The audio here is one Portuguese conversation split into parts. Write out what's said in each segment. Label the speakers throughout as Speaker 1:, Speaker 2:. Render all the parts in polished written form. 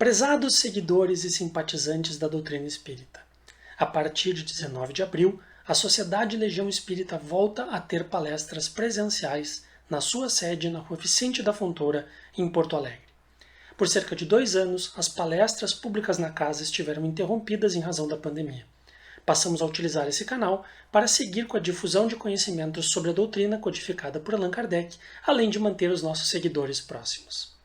Speaker 1: Prezados seguidores e simpatizantes da doutrina espírita, a partir de 19 de abril, a Sociedade Legião Espírita volta a ter palestras presenciais na sua sede na Rua Vicente da Fontoura, em Porto Alegre. Por cerca de 2 anos, as palestras públicas na casa estiveram interrompidas em razão da pandemia. Passamos a utilizar esse canal para seguir com a difusão de conhecimentos sobre a doutrina codificada por Allan Kardec, além de manter os nossos seguidores próximos.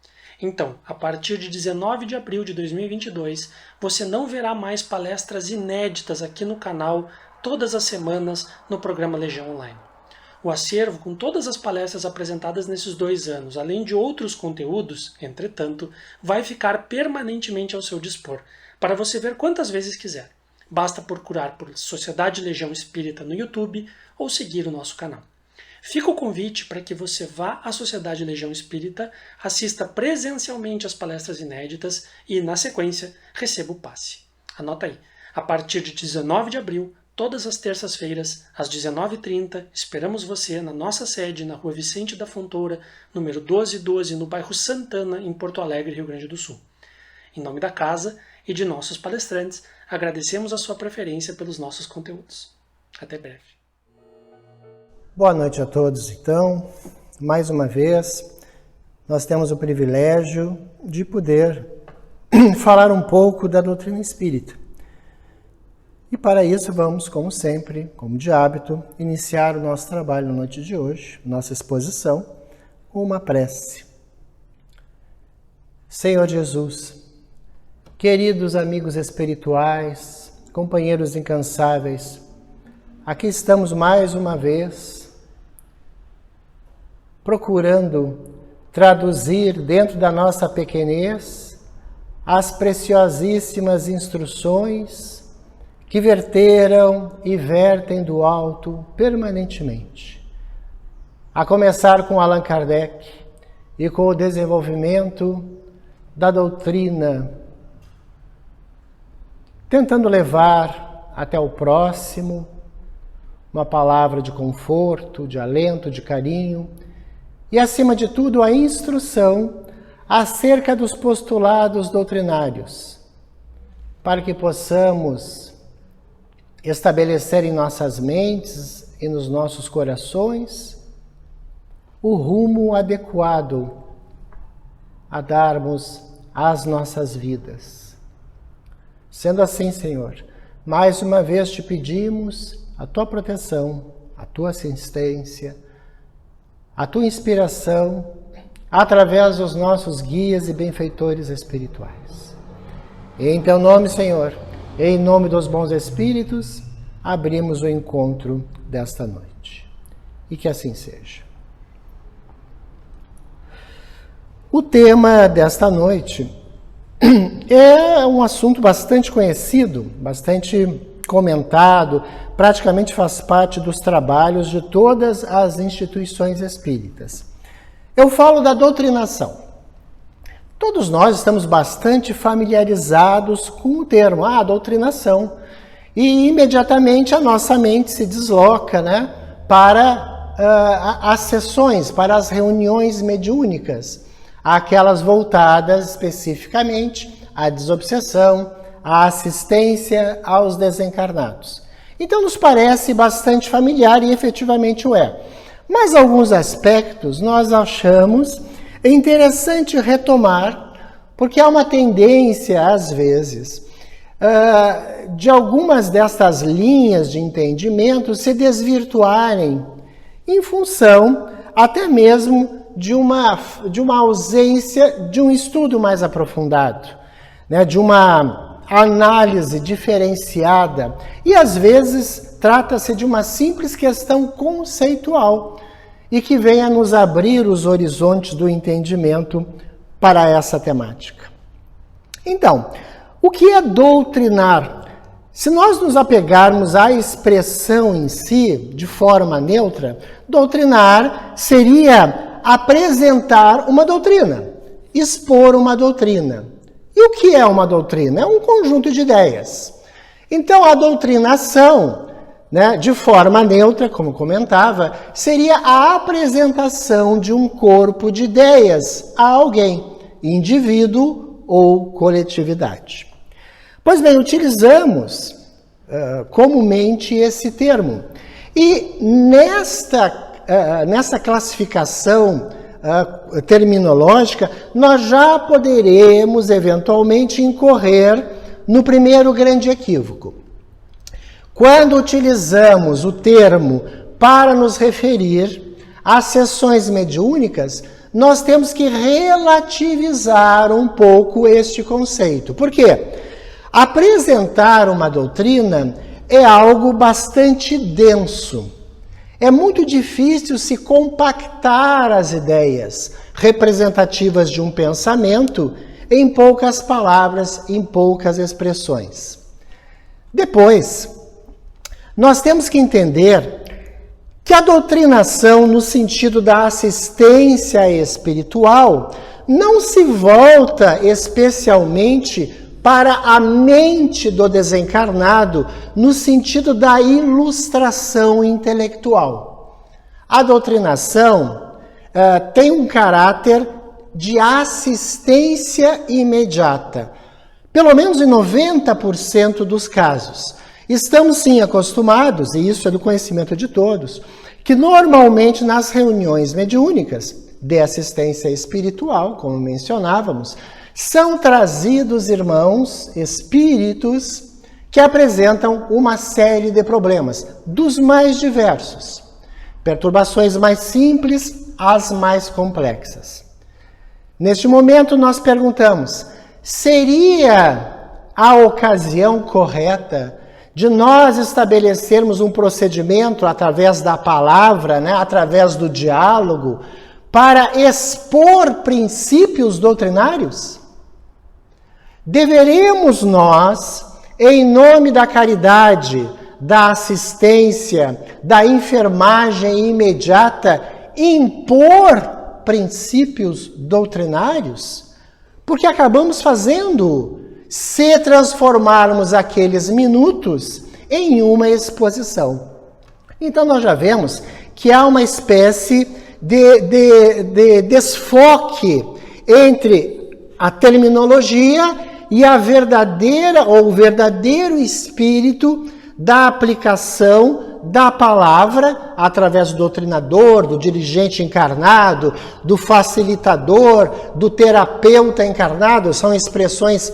Speaker 1: Então, a partir de 19 de abril de 2022, você não verá mais palestras inéditas aqui no canal todas as semanas no programa Legião Online. O acervo com todas as palestras apresentadas nesses 2 anos, além de outros conteúdos, entretanto, vai ficar permanentemente ao seu dispor, para você ver quantas vezes quiser. Basta procurar por Sociedade Legião Espírita no YouTube ou seguir o nosso canal. Fica o convite para que você vá à Sociedade Legião Espírita, assista presencialmente às palestras inéditas e, na sequência, receba o passe. Anota aí, a partir de 19 de abril, todas as terças-feiras, às 19h30, esperamos você na nossa sede, na Rua Vicente da Fontoura, número 1212, no bairro Santana, em Porto Alegre, Rio Grande do Sul. Em nome da casa e de nossos palestrantes, agradecemos a sua preferência pelos nossos conteúdos. Até breve.
Speaker 2: Boa noite a todos, então. Mais uma vez, nós temos o privilégio de poder falar um pouco da doutrina espírita. E para isso vamos, como sempre, como de hábito, iniciar o nosso trabalho na noite de hoje, nossa exposição, com uma prece. Senhor Jesus, queridos amigos espirituais, companheiros incansáveis, aqui estamos mais uma vez procurando traduzir dentro da nossa pequenez as preciosíssimas instruções que verteram e vertem do alto permanentemente. A começar com Allan Kardec e com o desenvolvimento da doutrina, tentando levar até o próximo uma palavra de conforto, de alento, de carinho e, acima de tudo, a instrução acerca dos postulados doutrinários, para que possamos estabelecer em nossas mentes e nos nossos corações o rumo adequado a darmos às nossas vidas. Sendo assim, Senhor, mais uma vez te pedimos a tua proteção, a tua assistência, a tua inspiração, através dos nossos guias e benfeitores espirituais. Em teu nome, Senhor, em nome dos bons espíritos, abrimos o encontro desta noite. E que assim seja. O tema desta noite é um assunto bastante conhecido, bastante comentado, praticamente faz parte dos trabalhos de todas as instituições espíritas. Eu falo da doutrinação. Todos nós estamos bastante familiarizados com o termo, doutrinação, e imediatamente a nossa mente se desloca, para as sessões, para as reuniões mediúnicas, aquelas voltadas especificamente à desobsessão, à assistência aos desencarnados. Então nos parece bastante familiar e efetivamente o é. Mas alguns aspectos nós achamos interessante retomar, porque há uma tendência, às vezes, de algumas destas linhas de entendimento se desvirtuarem em função até mesmo de uma ausência de um estudo mais aprofundado, de uma análise diferenciada, e às vezes trata-se de uma simples questão conceitual e que venha nos abrir os horizontes do entendimento para essa temática. Então, o que é doutrinar? Se nós nos apegarmos à expressão em si, de forma neutra, doutrinar seria apresentar uma doutrina, expor uma doutrina. E o que é uma doutrina? É um conjunto de ideias. Então, a doutrinação, de forma neutra, como comentava, seria a apresentação de um corpo de ideias a alguém, indivíduo ou coletividade. Pois bem, utilizamos comumente esse termo. E nessa classificação terminológica, nós já poderemos eventualmente incorrer no primeiro grande equívoco. Quando utilizamos o termo para nos referir às sessões mediúnicas, nós temos que relativizar um pouco este conceito. Por quê? Apresentar uma doutrina é algo bastante denso. É muito difícil se compactar as ideias representativas de um pensamento em poucas palavras, em poucas expressões. Depois, nós temos que entender que a doutrinação, no sentido da assistência espiritual, não se volta especialmente para a mente do desencarnado, no sentido da ilustração intelectual. A doutrinação tem um caráter de assistência imediata, pelo menos em 90% dos casos. Estamos sim acostumados, e isso é do conhecimento de todos, que normalmente nas reuniões mediúnicas de assistência espiritual, como mencionávamos, são trazidos irmãos, espíritos, que apresentam uma série de problemas, dos mais diversos. Perturbações mais simples às mais complexas. Neste momento nós perguntamos, seria a ocasião correta de nós estabelecermos um procedimento através da palavra, através do diálogo, para expor princípios doutrinários? Deveremos nós, em nome da caridade, da assistência, da enfermagem imediata, impor princípios doutrinários? Porque acabamos fazendo se transformarmos aqueles minutos em uma exposição. Então nós já vemos que há uma espécie de desfoque entre a terminologia e a verdadeira ou o verdadeiro espírito da aplicação da palavra através do doutrinador, do dirigente encarnado, do facilitador, do terapeuta encarnado. São expressões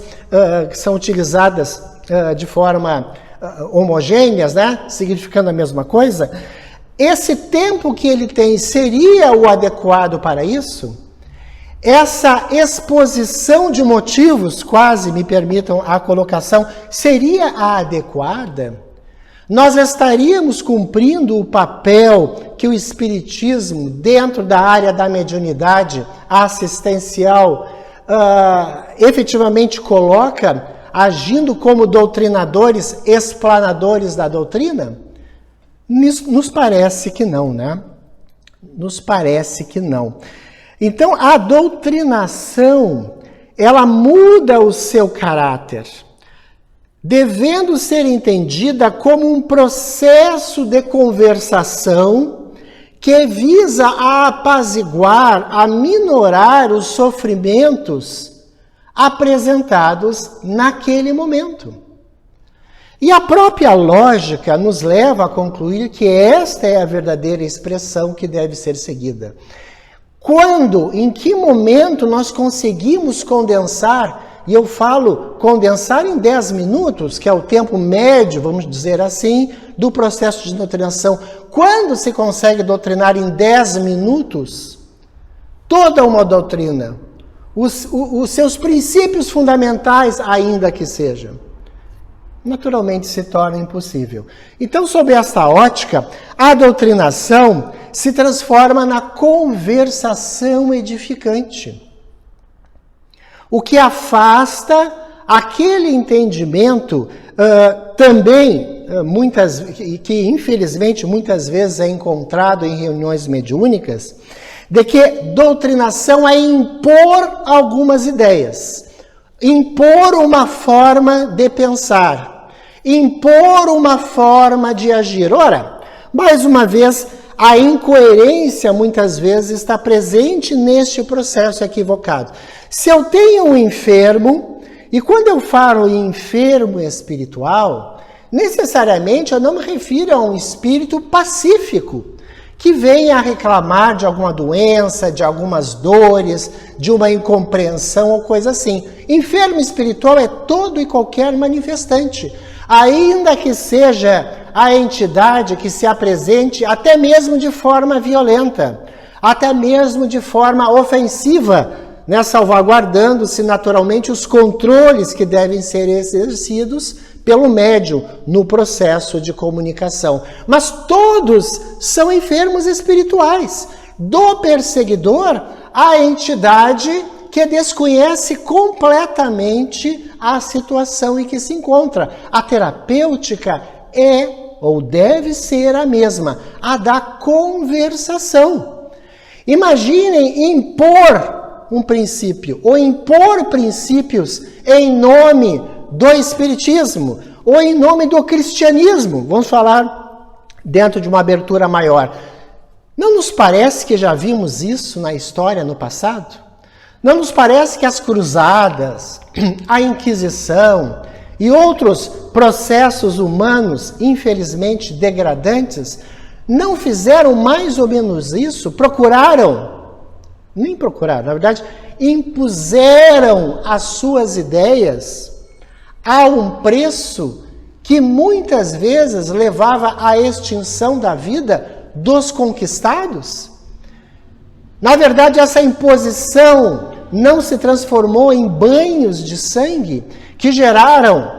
Speaker 2: que são utilizadas de forma homogêneas, significando a mesma coisa. Esse tempo que ele tem seria o adequado para isso? Essa exposição de motivos, quase me permitam a colocação, seria a adequada? Nós estaríamos cumprindo o papel que o Espiritismo, dentro da área da mediunidade assistencial, efetivamente coloca, agindo como doutrinadores, explanadores da doutrina? Nos parece que não, Nos parece que não. Então, a doutrinação, ela muda o seu caráter, devendo ser entendida como um processo de conversação que visa a apaziguar, a minorar os sofrimentos apresentados naquele momento. E a própria lógica nos leva a concluir que esta é a verdadeira expressão que deve ser seguida. Quando, em que momento nós conseguimos condensar, e eu falo condensar em 10 minutos, que é o tempo médio, vamos dizer assim, do processo de doutrinação. Quando se consegue doutrinar em 10 minutos toda uma doutrina, os seus princípios fundamentais, ainda que sejam? Naturalmente se torna impossível. Então, sob esta ótica, a doutrinação se transforma na conversação edificante, o que afasta aquele entendimento que infelizmente muitas vezes é encontrado em reuniões mediúnicas, de que doutrinação é impor algumas ideias, impor uma forma de pensar, impor uma forma de agir. Ora, mais uma vez, a incoerência muitas vezes está presente neste processo equivocado. Se eu tenho um enfermo, e quando eu falo em enfermo espiritual, necessariamente eu não me refiro a um espírito pacífico, que venha a reclamar de alguma doença, de algumas dores, de uma incompreensão ou coisa assim. Enfermo espiritual é todo e qualquer manifestante, ainda que seja a entidade que se apresente até mesmo de forma violenta, até mesmo de forma ofensiva, né, salvaguardando-se naturalmente os controles que devem ser exercidos pelo médium no processo de comunicação. Mas todos são enfermos espirituais, do perseguidor à entidade que desconhece completamente a situação em que se encontra. A terapêutica é ou deve ser a mesma, a da conversação. Imaginem impor um princípio, ou impor princípios em nome do espiritismo, ou em nome do cristianismo. Vamos falar dentro de uma abertura maior. Não nos parece que já vimos isso na história no passado? Não nos parece que as cruzadas, a Inquisição e outros processos humanos, infelizmente degradantes, não fizeram mais ou menos isso? Na verdade, impuseram as suas ideias a um preço que muitas vezes levava à extinção da vida dos conquistados? Na verdade, essa imposição não se transformou em banhos de sangue que geraram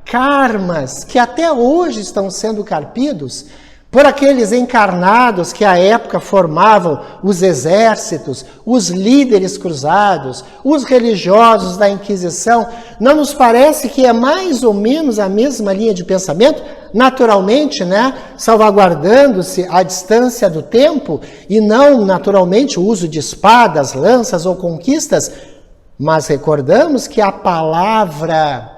Speaker 2: karmas que até hoje estão sendo carpidos por aqueles encarnados que à época formavam os exércitos, os líderes cruzados, os religiosos da Inquisição. Não nos parece que é mais ou menos a mesma linha de pensamento? Naturalmente, né, salvaguardando-se a distância do tempo e não, naturalmente, o uso de espadas, lanças ou conquistas, mas recordamos que a palavra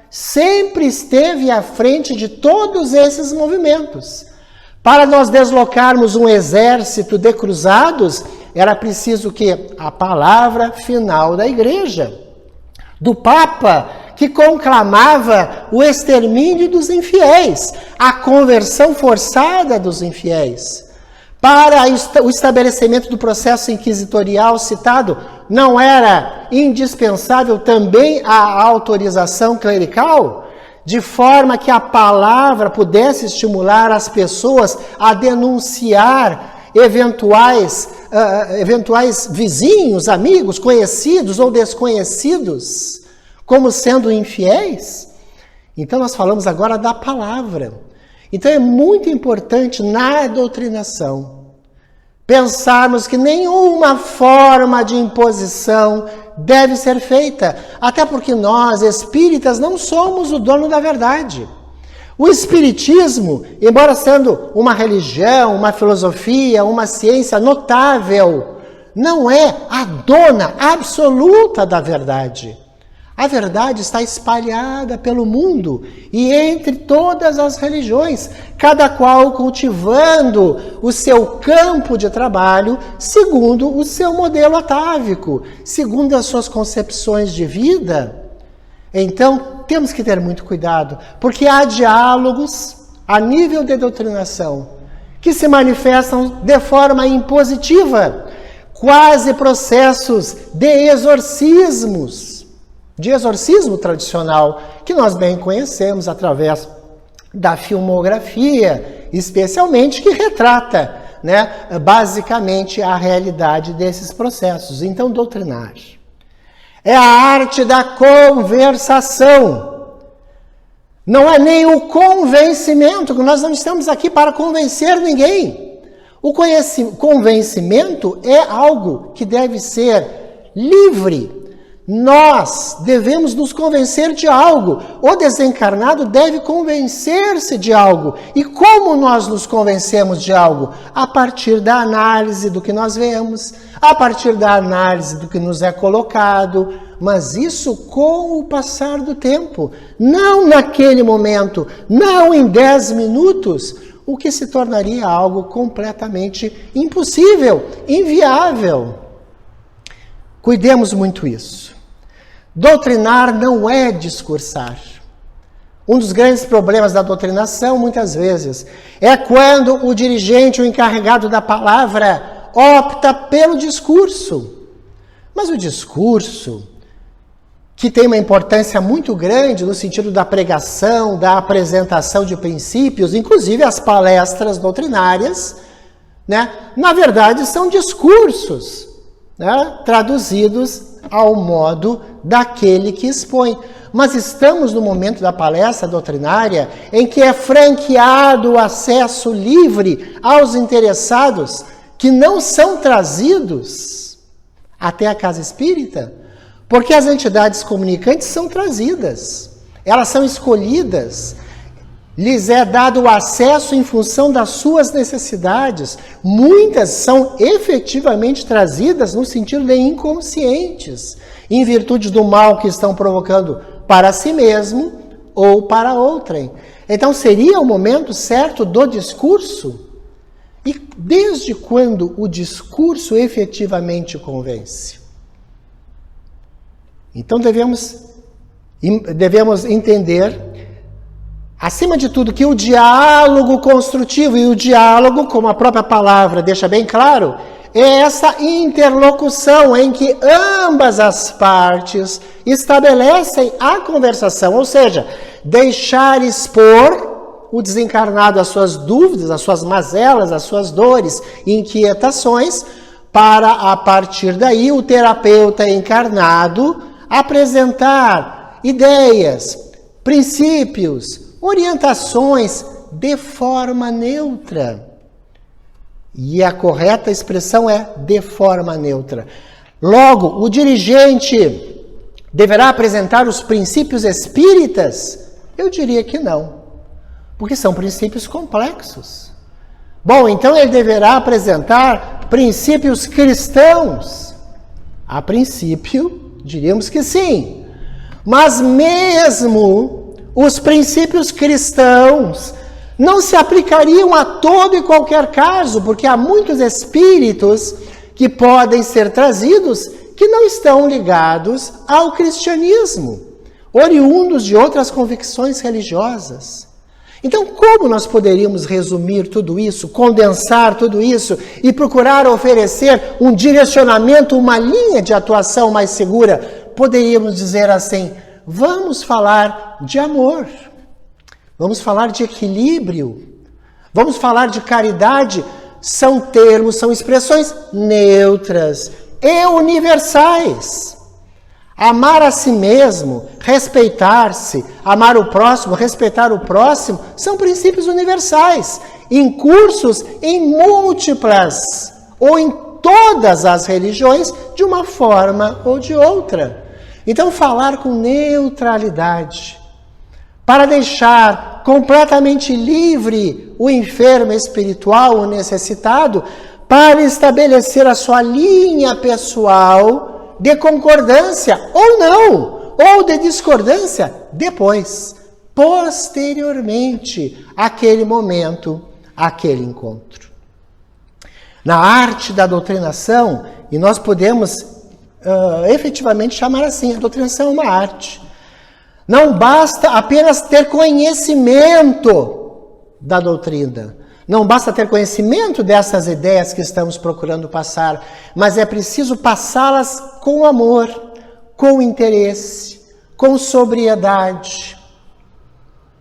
Speaker 2: sempre esteve à frente de todos esses movimentos. Para nós deslocarmos um exército de cruzados, era preciso que a palavra final da igreja, do Papa, que conclamava o extermínio dos infiéis, a conversão forçada dos infiéis. Para o estabelecimento do processo inquisitorial citado, não era indispensável também a autorização clerical, de forma que a palavra pudesse estimular as pessoas a denunciar eventuais vizinhos, amigos, conhecidos ou desconhecidos, como sendo infiéis? Então nós falamos agora da palavra. Então é muito importante na doutrinação pensarmos que nenhuma forma de imposição deve ser feita, até porque nós, espíritas, não somos o dono da verdade. O espiritismo, embora sendo uma religião, uma filosofia, uma ciência notável, não é a dona absoluta da verdade. A verdade está espalhada pelo mundo e entre todas as religiões, cada qual cultivando o seu campo de trabalho segundo o seu modelo atávico, segundo as suas concepções de vida. Então, temos que ter muito cuidado, porque há diálogos a nível de doutrinação que se manifestam de forma impositiva, quase processos de exorcismos. De exorcismo tradicional, que nós bem conhecemos através da filmografia, especialmente, que retrata, né, basicamente a realidade desses processos. Então, doutrinar é a arte da conversação. Não é nem o convencimento, que nós não estamos aqui para convencer ninguém. O convencimento é algo que deve ser livre. Nós devemos nos convencer de algo. O desencarnado deve convencer-se de algo. E como nós nos convencemos de algo? A partir da análise do que nós vemos, a partir da análise do que nos é colocado, mas isso com o passar do tempo. Não naquele momento, não em 10 minutos. o que se tornaria algo completamente impossível, inviável. Cuidemos muito isso. Doutrinar não é discursar. Um dos grandes problemas da doutrinação, muitas vezes, é quando o dirigente, o encarregado da palavra, opta pelo discurso. Mas o discurso, que tem uma importância muito grande no sentido da pregação, da apresentação de princípios, inclusive as palestras doutrinárias, né, na verdade são discursos, né, traduzidos ao modo daquele que expõe. Mas estamos no momento da palestra doutrinária em que é franqueado o acesso livre aos interessados que não são trazidos até a casa espírita, porque as entidades comunicantes são trazidas, elas são escolhidas, lhes é dado o acesso em função das suas necessidades. Muitas são efetivamente trazidas no sentido de inconscientes, em virtude do mal que estão provocando para si mesmo ou para outrem. Então seria o momento certo do discurso? E desde quando o discurso efetivamente convence? Então devemos entender, acima de tudo, que o diálogo construtivo, e o diálogo, como a própria palavra deixa bem claro, é essa interlocução em que ambas as partes estabelecem a conversação, ou seja, deixar expor o desencarnado as suas dúvidas, as suas mazelas, as suas dores e inquietações, para, a partir daí, o terapeuta encarnado apresentar ideias, princípios, orientações de forma neutra. E a correta expressão é de forma neutra. Logo, o dirigente deverá apresentar os princípios espíritas? Eu diria que não, porque são princípios complexos. Bom, então ele deverá apresentar princípios cristãos? A princípio, diríamos que sim. Mas mesmo os princípios cristãos não se aplicariam a todo e qualquer caso, porque há muitos espíritos que podem ser trazidos que não estão ligados ao cristianismo, oriundos de outras convicções religiosas. Então, como nós poderíamos resumir tudo isso, condensar tudo isso e procurar oferecer um direcionamento, uma linha de atuação mais segura? Poderíamos dizer assim: vamos falar de amor, vamos falar de equilíbrio, vamos falar de caridade. São termos, são expressões neutras e universais. Amar a si mesmo, respeitar-se, amar o próximo, respeitar o próximo, são princípios universais, incursos em múltiplas ou em todas as religiões, de uma forma ou de outra. Então, falar com neutralidade, para deixar completamente livre o enfermo espiritual, o necessitado, para estabelecer a sua linha pessoal de concordância ou não, ou de discordância depois, posteriormente, àquele momento, àquele encontro. Na arte da doutrinação, e nós podemos efetivamente chamar assim, a doutrinação é uma arte. Não basta apenas ter conhecimento da doutrina, não basta ter conhecimento dessas ideias que estamos procurando passar, mas é preciso passá-las com amor, com interesse, com sobriedade,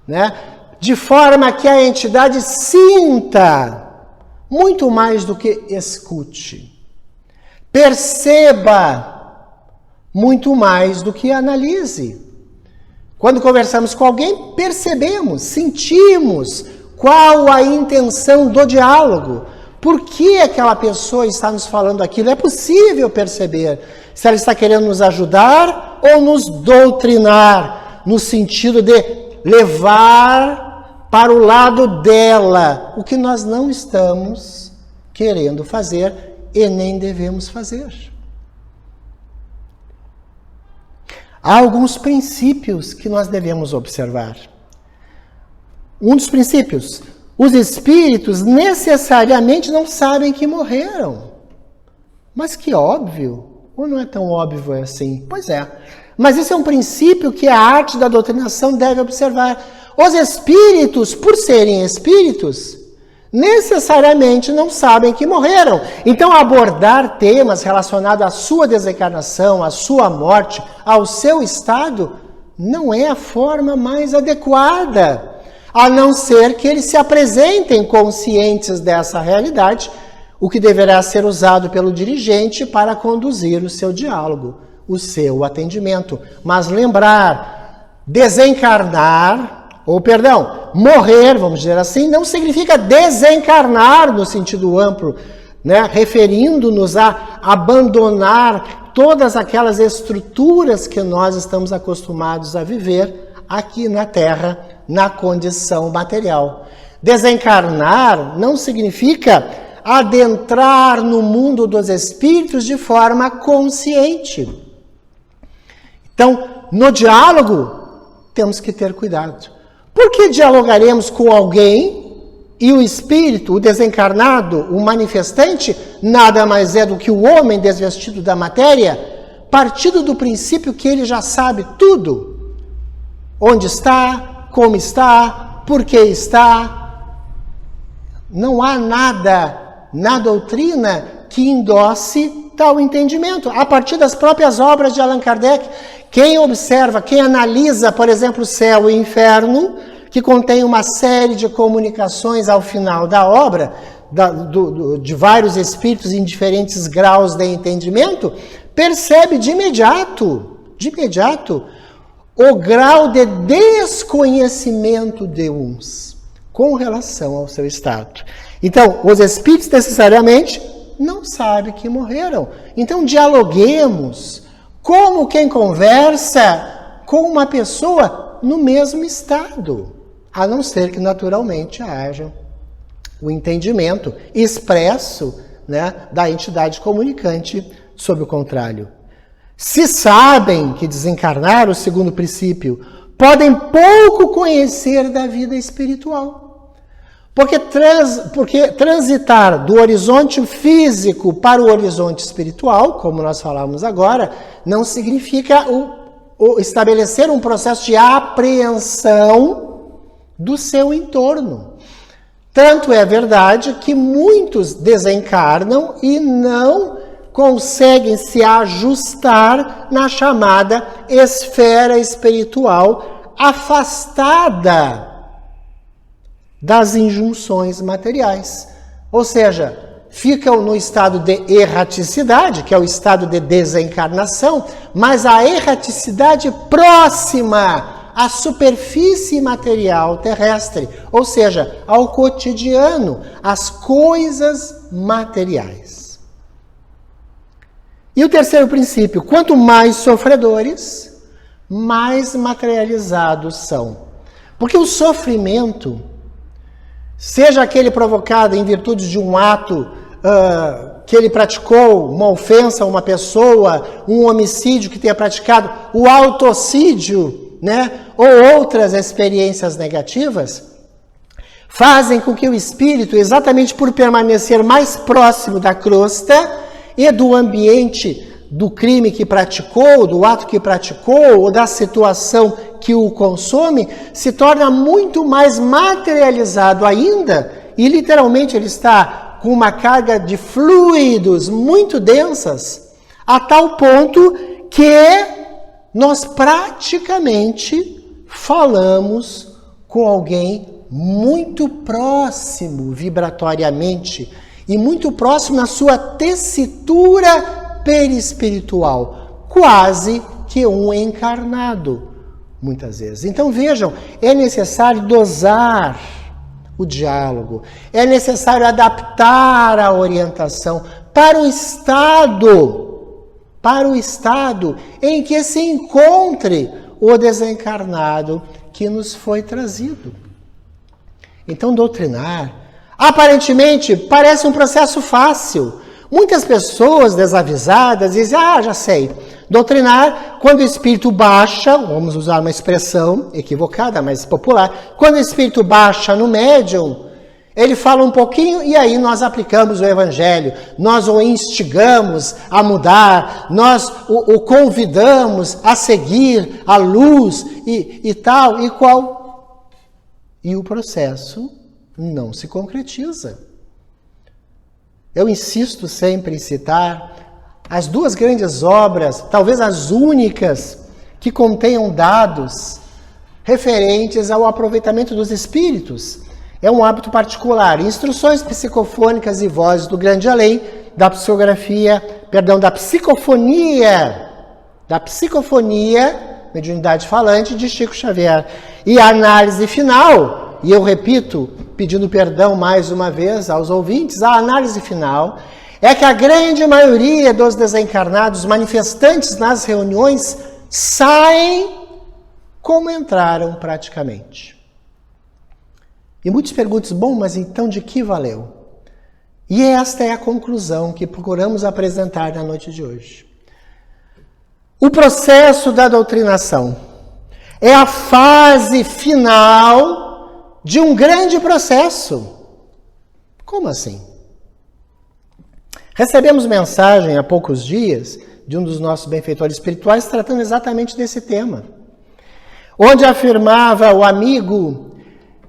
Speaker 2: né? De forma que a entidade sinta muito mais do que escute, perceba muito mais do que analise. Quando conversamos com alguém, percebemos, sentimos qual a intenção do diálogo. Por que aquela pessoa está nos falando aquilo? É possível perceber se ela está querendo nos ajudar ou nos doutrinar, no sentido de levar para o lado dela o que nós não estamos querendo fazer e nem devemos fazer. Há alguns princípios que nós devemos observar. Um dos princípios: os espíritos necessariamente não sabem que morreram. Mas que óbvio. Ou não é tão óbvio assim? Pois é. Mas esse é um princípio que a arte da doutrinação deve observar. Os espíritos, por serem espíritos, necessariamente não sabem que morreram. Então, abordar temas relacionados à sua desencarnação, à sua morte, ao seu estado, não é a forma mais adequada, a não ser que eles se apresentem conscientes dessa realidade, o que deverá ser usado pelo dirigente para conduzir o seu diálogo, o seu atendimento. Mas lembrar, morrer, vamos dizer assim, não significa desencarnar no sentido amplo, né? Referindo-nos a abandonar todas aquelas estruturas que nós estamos acostumados a viver aqui na Terra, na condição material. Desencarnar não significa adentrar no mundo dos espíritos de forma consciente. Então, no diálogo, temos que ter cuidado. Por que dialogaremos com alguém e o espírito, o desencarnado, o manifestante, nada mais é do que o homem desvestido da matéria, partindo do princípio que ele já sabe tudo? Onde está, como está, por que está. Não há nada na doutrina que endosse tal entendimento. A partir das próprias obras de Allan Kardec, quem observa, quem analisa, por exemplo, o céu e o inferno, que contém uma série de comunicações ao final da obra, de vários espíritos em diferentes graus de entendimento, percebe de imediato, o grau de desconhecimento de uns com relação ao seu estado. Então, os espíritos necessariamente não sabem que morreram. Então, dialoguemos como quem conversa com uma pessoa no mesmo estado, a não ser que naturalmente haja o entendimento expresso, né, da entidade comunicante sobre o contrário. Se sabem que desencarnaram, segundo o princípio, podem pouco conhecer da vida espiritual. Porque transitar do horizonte físico para o horizonte espiritual, como nós falamos agora, não significa estabelecer um processo de apreensão do seu entorno. Tanto é verdade que muitos desencarnam e não conseguem se ajustar na chamada esfera espiritual afastada das injunções materiais. Ou seja, ficam no estado de erraticidade, que é o estado de desencarnação, mas a erraticidade próxima à superfície material terrestre, ou seja, ao cotidiano, às coisas materiais. E o terceiro princípio, quanto mais sofredores, mais materializados são. Porque o sofrimento, seja aquele provocado em virtude de um ato que ele praticou, uma ofensa a uma pessoa, um homicídio que tenha praticado, o autocídio, né, ou outras experiências negativas, fazem com que o espírito, exatamente por permanecer mais próximo da crosta e do ambiente do crime que praticou, do ato que praticou, ou da situação que o consome, se torna muito mais materializado ainda, e literalmente ele está com uma carga de fluidos muito densas, a tal ponto que nós praticamente falamos com alguém muito próximo vibratoriamente, e muito próximo na sua tessitura perispiritual, quase que um encarnado, muitas vezes. Então vejam, é necessário dosar o diálogo, é necessário adaptar a orientação para o estado em que se encontre o desencarnado que nos foi trazido. Então doutrinar, aparentemente, parece um processo fácil. Muitas pessoas desavisadas dizem, já sei, doutrinar, quando o espírito baixa, vamos usar uma expressão equivocada, mas popular, quando o espírito baixa no médium, Ele fala um pouquinho e aí nós aplicamos o Evangelho, nós o instigamos a mudar, nós o convidamos a seguir a luz e tal e qual. E o processo não se concretiza. Eu insisto sempre em citar as duas grandes obras, talvez as únicas, que contenham dados referentes ao aproveitamento dos espíritos. É um hábito particular. Instruções psicofônicas e vozes do grande além, da psicofonia, mediunidade falante, de Chico Xavier. E a análise final, e eu repito, pedindo perdão mais uma vez aos ouvintes, a análise final é que a grande maioria dos desencarnados manifestantes nas reuniões saem como entraram praticamente. E muitos perguntam, bom, mas então de que valeu? E esta é a conclusão que procuramos apresentar na noite de hoje. O processo da doutrinação é a fase final de um grande processo. Como assim? Recebemos mensagem há poucos dias de um dos nossos benfeitores espirituais tratando exatamente desse tema, onde afirmava o amigo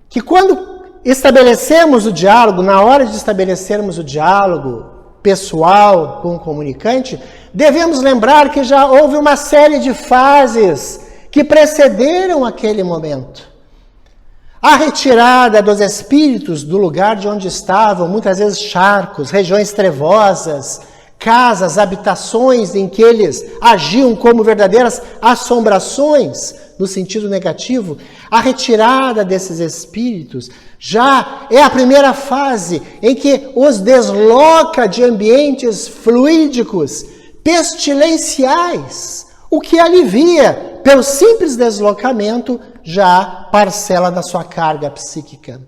Speaker 2: que quando estabelecemos o diálogo, na hora de estabelecermos o diálogo pessoal com o comunicante, devemos lembrar que já houve uma série de fases que precederam aquele momento. A retirada dos espíritos do lugar de onde estavam, muitas vezes charcos, regiões trevosas, casas, habitações em que eles agiam como verdadeiras assombrações, no sentido negativo, a retirada desses espíritos já é a primeira fase em que os desloca de ambientes fluídicos, pestilenciais, o que alivia, pelo simples deslocamento, já parcela da sua carga psíquica.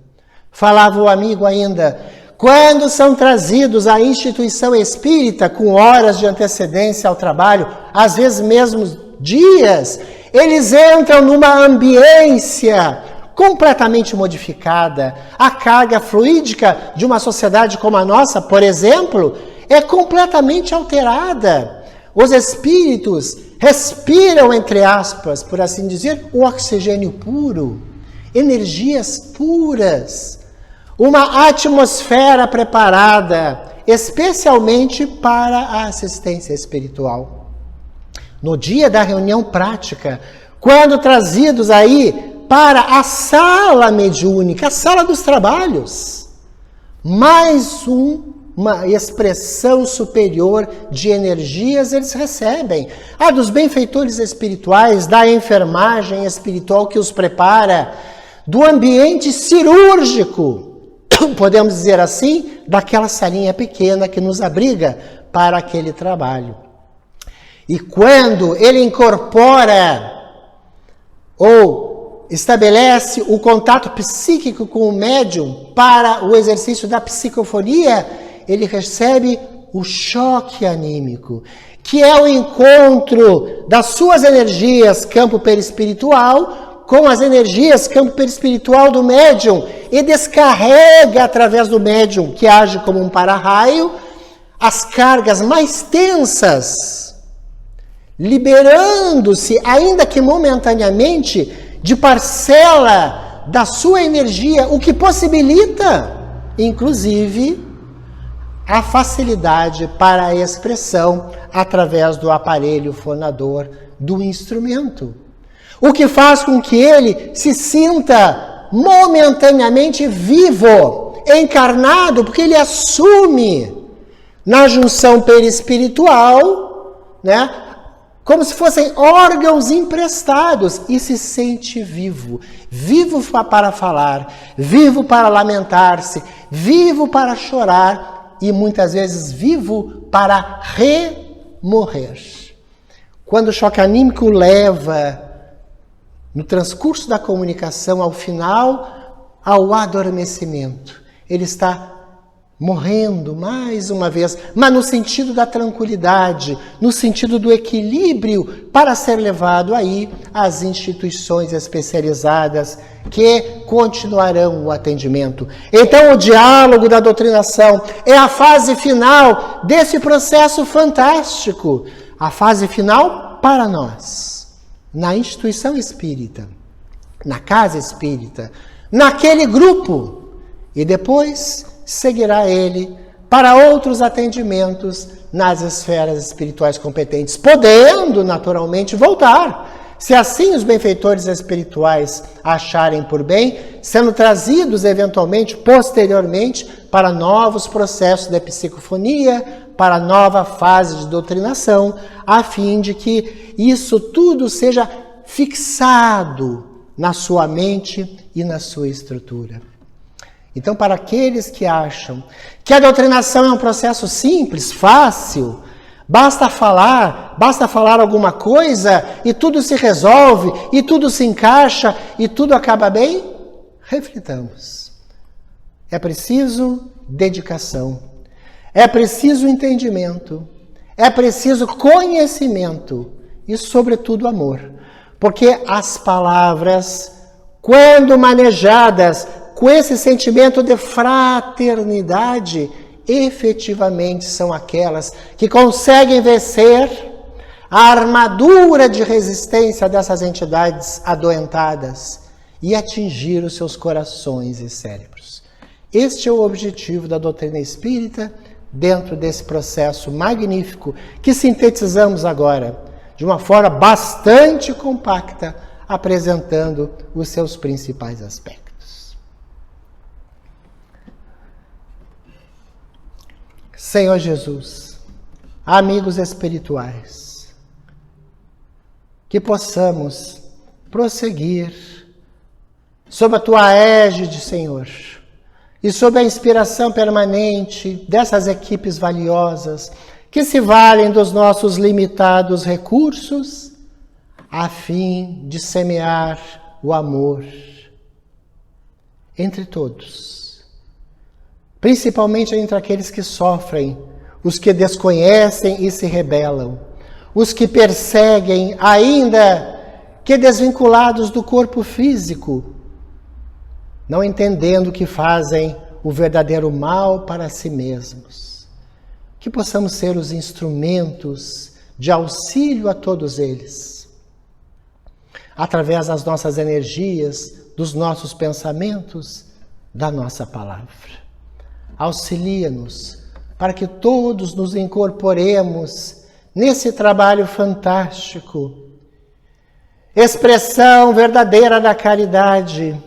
Speaker 2: Falava o amigo ainda, quando são trazidos à instituição espírita com horas de antecedência ao trabalho, às vezes mesmo dias, eles entram numa ambiência completamente modificada. A carga fluídica de uma sociedade como a nossa, por exemplo, é completamente alterada. Os espíritos respiram, entre aspas, por assim dizer, o oxigênio puro, energias puras, uma atmosfera preparada especialmente para a assistência espiritual. No dia da reunião prática, quando trazidos aí para a sala mediúnica, a sala dos trabalhos, mais uma expressão superior de energias eles recebem. A dos benfeitores espirituais, da enfermagem espiritual que os prepara, do ambiente cirúrgico, podemos dizer assim, daquela salinha pequena que nos abriga para aquele trabalho. E quando ele incorpora ou estabelece o contato psíquico com o médium para o exercício da psicofonia, ele recebe o choque anímico, que é o encontro das suas energias campo perispiritual com as energias campo perispiritual do médium e descarrega através do médium, que age como um para-raio, as cargas mais tensas, liberando-se, ainda que momentaneamente, de parcela da sua energia, o que possibilita, inclusive, a facilidade para a expressão através do aparelho fonador do instrumento. O que faz com que ele se sinta momentaneamente vivo, encarnado, porque ele assume na junção perispiritual, né, como se fossem órgãos emprestados, e se sente vivo. Vivo para falar, vivo para lamentar-se, vivo para chorar e muitas vezes vivo para remorrer. Quando o choque anímico leva, no transcurso da comunicação, ao final, ao adormecimento, ele está morrendo mais uma vez, mas no sentido da tranquilidade, no sentido do equilíbrio, para ser levado aí às instituições especializadas que continuarão o atendimento. Então, o diálogo da doutrinação é a fase final desse processo fantástico, a fase final para nós, na instituição espírita, na casa espírita, naquele grupo, e depois seguirá ele para outros atendimentos nas esferas espirituais competentes, podendo naturalmente voltar, se assim os benfeitores espirituais acharem por bem, sendo trazidos eventualmente, posteriormente, para novos processos de psicofonia, para nova fase de doutrinação, a fim de que isso tudo seja fixado na sua mente e na sua estrutura. Então, para aqueles que acham que a doutrinação é um processo simples, fácil, basta falar alguma coisa e tudo se resolve, e tudo se encaixa, e tudo acaba bem, reflitamos. É preciso dedicação, é preciso entendimento, é preciso conhecimento e, sobretudo, amor. Porque as palavras, quando manejadas com esse sentimento de fraternidade, efetivamente são aquelas que conseguem vencer a armadura de resistência dessas entidades adoentadas e atingir os seus corações e cérebros. Este é o objetivo da doutrina espírita dentro desse processo magnífico que sintetizamos agora, de uma forma bastante compacta, apresentando os seus principais aspectos. Senhor Jesus, amigos espirituais, que possamos prosseguir sob a Tua égide, Senhor, e sob a inspiração permanente dessas equipes valiosas que se valem dos nossos limitados recursos a fim de semear o amor entre todos, principalmente entre aqueles que sofrem, os que desconhecem e se rebelam, os que perseguem, ainda que desvinculados do corpo físico, não entendendo que fazem o verdadeiro mal para si mesmos. Que possamos ser os instrumentos de auxílio a todos eles, através das nossas energias, dos nossos pensamentos, da nossa palavra. Auxilia-nos para que todos nos incorporemos nesse trabalho fantástico, expressão verdadeira da caridade,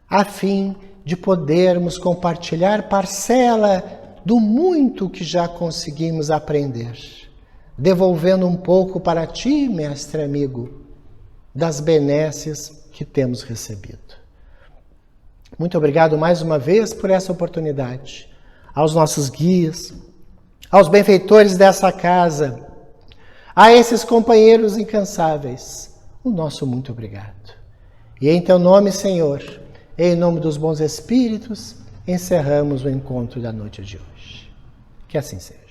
Speaker 2: a fim de podermos compartilhar parcela do muito que já conseguimos aprender, devolvendo um pouco para ti, mestre amigo, das benesses que temos recebido. Muito obrigado mais uma vez por essa oportunidade. Aos nossos guias, aos benfeitores dessa casa, a esses companheiros incansáveis, o nosso muito obrigado. E em teu nome, Senhor, em nome dos bons espíritos, encerramos o encontro da noite de hoje. Que assim seja.